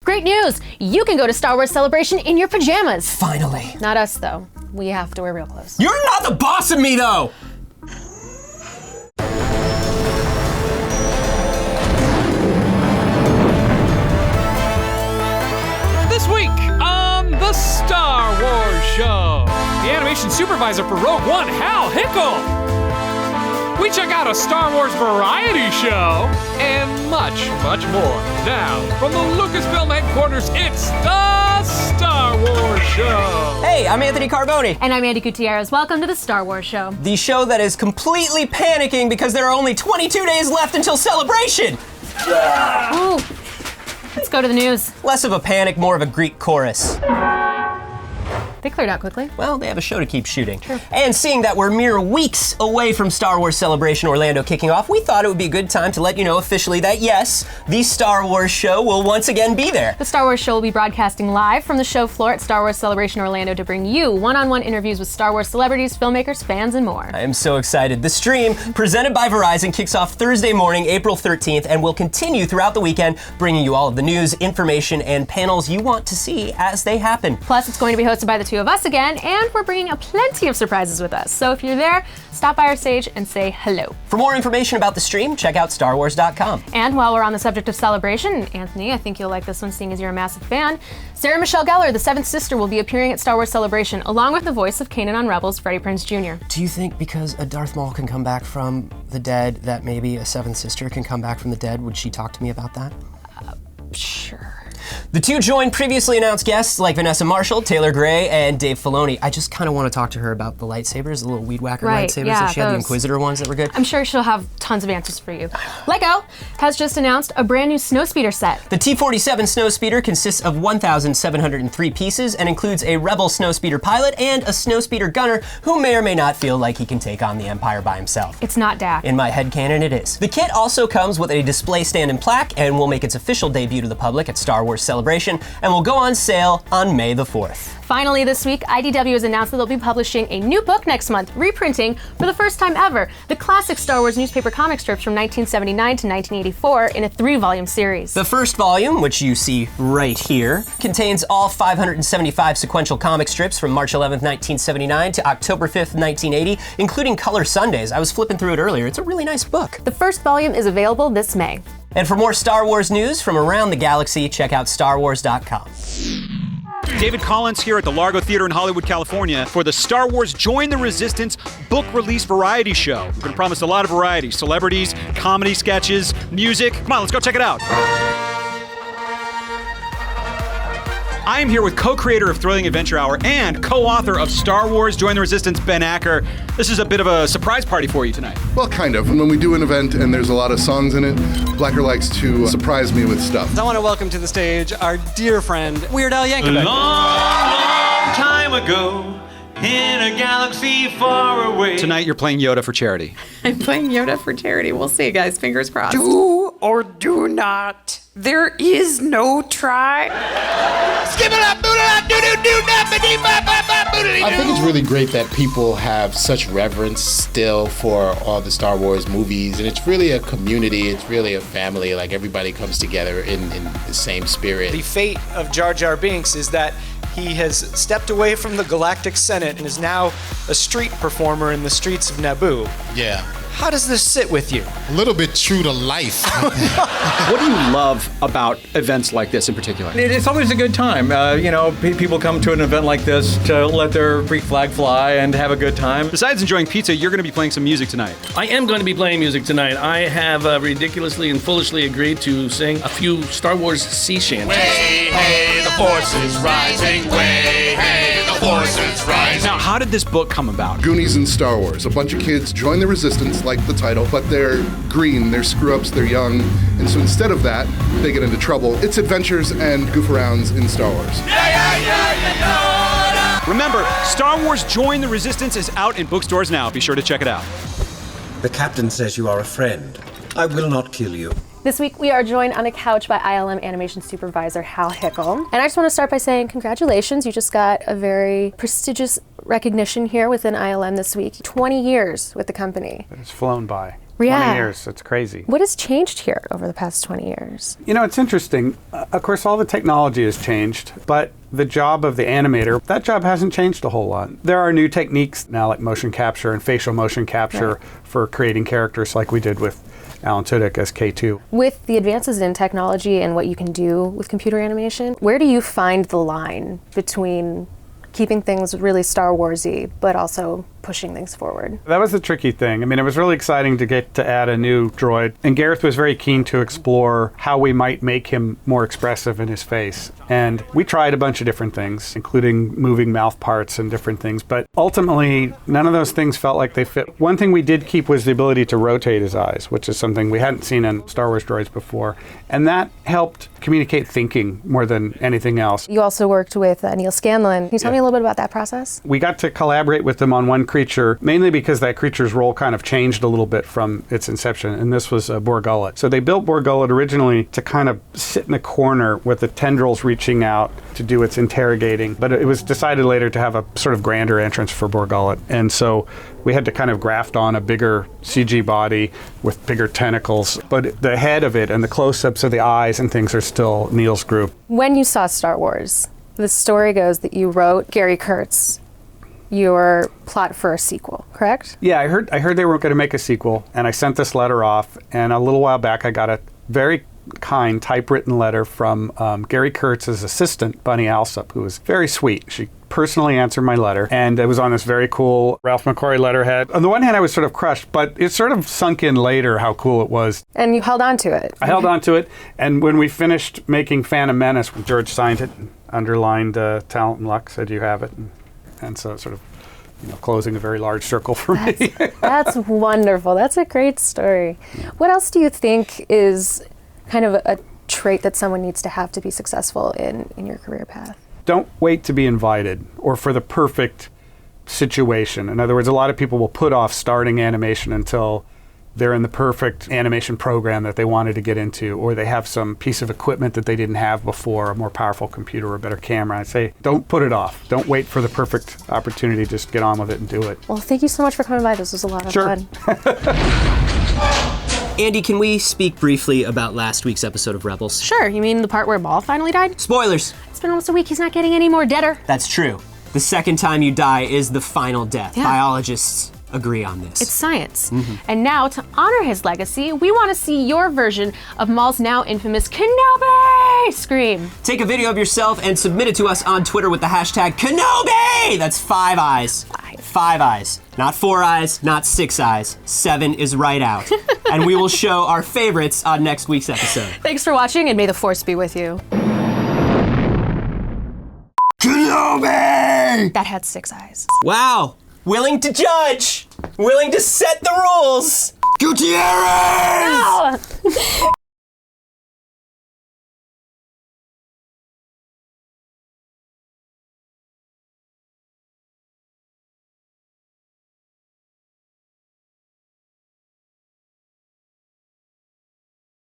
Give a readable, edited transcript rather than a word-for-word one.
Great news! You can go to Star Wars Celebration in your pajamas. Finally. Not us, though. We have to wear real clothes. You're not the boss of me, though! This week on the Star Wars Show, the animation supervisor for Rogue One, Hal Hickel. We check out a Star Wars variety show and much, much more. Now, from the Lucasfilm headquarters, it's the Star Wars Show. Hey, I'm Anthony Carboni. And I'm Andy Gutierrez. Welcome to the Star Wars Show. The show that is completely panicking because there are only 22 days left until Celebration. Ooh. Let's go to the news. Less of a panic, more of a Greek chorus. They cleared out quickly. Well, they have a show to keep shooting. True. And seeing that we're mere weeks away from Star Wars Celebration Orlando kicking off, we thought it would be a good time to let you know officially that yes, the Star Wars Show will once again be there. The Star Wars Show will be broadcasting live from the show floor at Star Wars Celebration Orlando to bring you one-on-one interviews with Star Wars celebrities, filmmakers, fans, and more. I am so excited. The stream, presented by Verizon, kicks off Thursday morning, April 13th, and will continue throughout the weekend, bringing you all of the news, information, and panels you want to see as they happen. Plus, it's going to be hosted by the two of us again, and we're bringing plenty of surprises with us. So if you're there, stop by our stage and say hello. For more information about the stream, check out StarWars.com. And while we're on the subject of Celebration, Anthony, I think you'll like this one, seeing as you're a massive fan. Sarah Michelle Gellar, the seventh sister, will be appearing at Star Wars Celebration, along with the voice of Kanan on Rebels, Freddie Prinze Jr. Do you think because a Darth Maul can come back from the dead, that maybe a seventh sister can come back from the dead? Would she talk to me about that? Sure. The two joined previously announced guests like Vanessa Marshall, Taylor Gray, and Dave Filoni. I just kind of want to talk to her about the lightsabers, the little weed whacker lightsabers that she had, the Inquisitor ones that were good. I'm sure she'll have tons of answers for you. LEGO has just announced a brand new Snowspeeder set. The T-47 Snowspeeder consists of 1,703 pieces and includes a Rebel Snowspeeder pilot and a Snowspeeder gunner who may or may not feel like he can take on the Empire by himself. It's not Dak. In my headcanon, it is. The kit also comes with a display stand and plaque and will make its official debut to the public at Star Wars Celebration and will go on sale on May the 4th. Finally, this week, IDW has announced that they'll be publishing a new book next month, reprinting, for the first time ever, the classic Star Wars newspaper comic strips from 1979 to 1984 in a 3-volume series. The first volume, which you see right here, contains all 575 sequential comic strips from March 11th, 1979 to October 5th, 1980, including Color Sundays. I was flipping through it earlier. It's a really nice book. The first volume is available this May. And for more Star Wars news from around the galaxy, check out StarWars.com. David Collins here at the Largo Theater in Hollywood, California for the Star Wars Join the Resistance book release variety show. We're going to promise a lot of variety, celebrities, comedy sketches, music. Come on, let's go check it out. I am here with co-creator of Thrilling Adventure Hour and co-author of Star Wars Join the Resistance, Ben Acker. This is a bit of a surprise party for you tonight. Well, kind of. When we do an event and there's a lot of songs in it, Blacker likes to surprise me with stuff. I want to welcome to the stage our dear friend, Weird Al Yankovic. Long time ago, in a galaxy far away. Tonight you're playing Yoda for charity. I'm playing Yoda for charity. We'll see, guys. Fingers crossed. Do or do not. There is no try. Skip it up, I think it's really great that people have such reverence still for all the Star Wars movies, and it's really a community, it's really a family, like everybody comes together in the same spirit. The fate of Jar Jar Binks is that he has stepped away from the Galactic Senate and is now a street performer in the streets of Naboo. Yeah. How does this sit with you? A little bit true to life. What do you love about events like this in particular? It's always a good time. People come to an event like this to let their Greek flag fly and have a good time. Besides enjoying pizza, you're going to be playing some music tonight. I am going to be playing music tonight. I have ridiculously and foolishly agreed to sing a few Star Wars sea shanties. Way, hey, the force is rising. Way, hey, the force is rising. Now, how did this book come about? Goonies and Star Wars. A bunch of kids join the Resistance, like the title, but they're green, they're screw-ups, they're young, and so instead of that, they get into trouble. It's adventures and goof-arounds in Star Wars. Remember, Star Wars Join the Resistance is out in bookstores now. Be sure to check it out. The captain says you are a friend. I will not kill you. This week, we are joined on a couch by ILM animation supervisor Hal Hickel. And I just want to start by saying congratulations. You just got a very prestigious recognition here within ILM this week. 20 years with the company. It's flown by. Yeah. 20 years. It's crazy. What has changed here over the past 20 years? You know, it's interesting. Of course, all the technology has changed, but the job of the animator, that job hasn't changed a whole lot. There are new techniques now, like motion capture and facial motion capture for creating characters like we did with Alan Tudyk as K2. With the advances in technology and what you can do with computer animation, where do you find the line between keeping things really Star Wars-y, but also pushing things forward? That was the tricky thing. I mean, it was really exciting to get to add a new droid, and Gareth was very keen to explore how we might make him more expressive in his face. And we tried a bunch of different things, including moving mouth parts and different things, but ultimately, none of those things felt like they fit. One thing we did keep was the ability to rotate his eyes, which is something we hadn't seen in Star Wars droids before, and that helped communicate thinking more than anything else. You also worked with Neil Scanlon. Can you tell me a little bit about that process? We got to collaborate with them on one creature, mainly because that creature's role kind of changed a little bit from its inception, and this was Bor Gullet. So they built Bor Gullet originally to kind of sit in a corner with the tendrils reaching out to do its interrogating, but it was decided later to have a sort of grander entrance for Bor Gullet, and so we had to kind of graft on a bigger CG body with bigger tentacles, but the head of it and the close-ups of the eyes and things are still Neil's group. When you saw Star Wars, the story goes that you wrote Gary Kurtz your plot for a sequel, correct? Yeah, I heard they weren't going to make a sequel, and I sent this letter off, and a little while back I got a very kind typewritten letter from Gary Kurtz's assistant, Bunny Alsop, who was very sweet. She personally answered my letter, and it was on this very cool Ralph McQuarrie letterhead. On the one hand, I was sort of crushed, but it sort of sunk in later how cool it was. And you held on to it. I held on to it, and when we finished making Phantom Menace, when George signed it, underlined talent and luck, said you have it, and so it's sort of, closing a very large circle for me. That's wonderful. That's a great story. Yeah. What else do you think is kind of a trait that someone needs to have to be successful in your career path? Don't wait to be invited or for the perfect situation. In other words, a lot of people will put off starting animation until they're in the perfect animation program that they wanted to get into, or they have some piece of equipment that they didn't have before, a more powerful computer or a better camera. I'd say, don't put it off. Don't wait for the perfect opportunity. Just get on with it and do it. Well, thank you so much for coming by. This was a lot of fun. Andy, can we speak briefly about last week's episode of Rebels? Sure. You mean the part where Maul finally died? Spoilers. It's been almost a week. He's not getting any more deader. That's true. The second time you die is the final death. Yeah. Biologists agree on this. It's science. Mm-hmm. And now, to honor his legacy, we want to see your version of Maul's now infamous Kenobi scream. Take a video of yourself and submit it to us on Twitter with the hashtag Kenobi! That's 5 eyes. 5 eyes. Not 4 eyes, not 6 eyes. 7 is right out. And we will show our favorites on next week's episode. Thanks for watching, and may the Force be with you. Kenobi! That had 6 eyes. Wow. Willing to judge. Willing to set the rules. Gutierrez! No.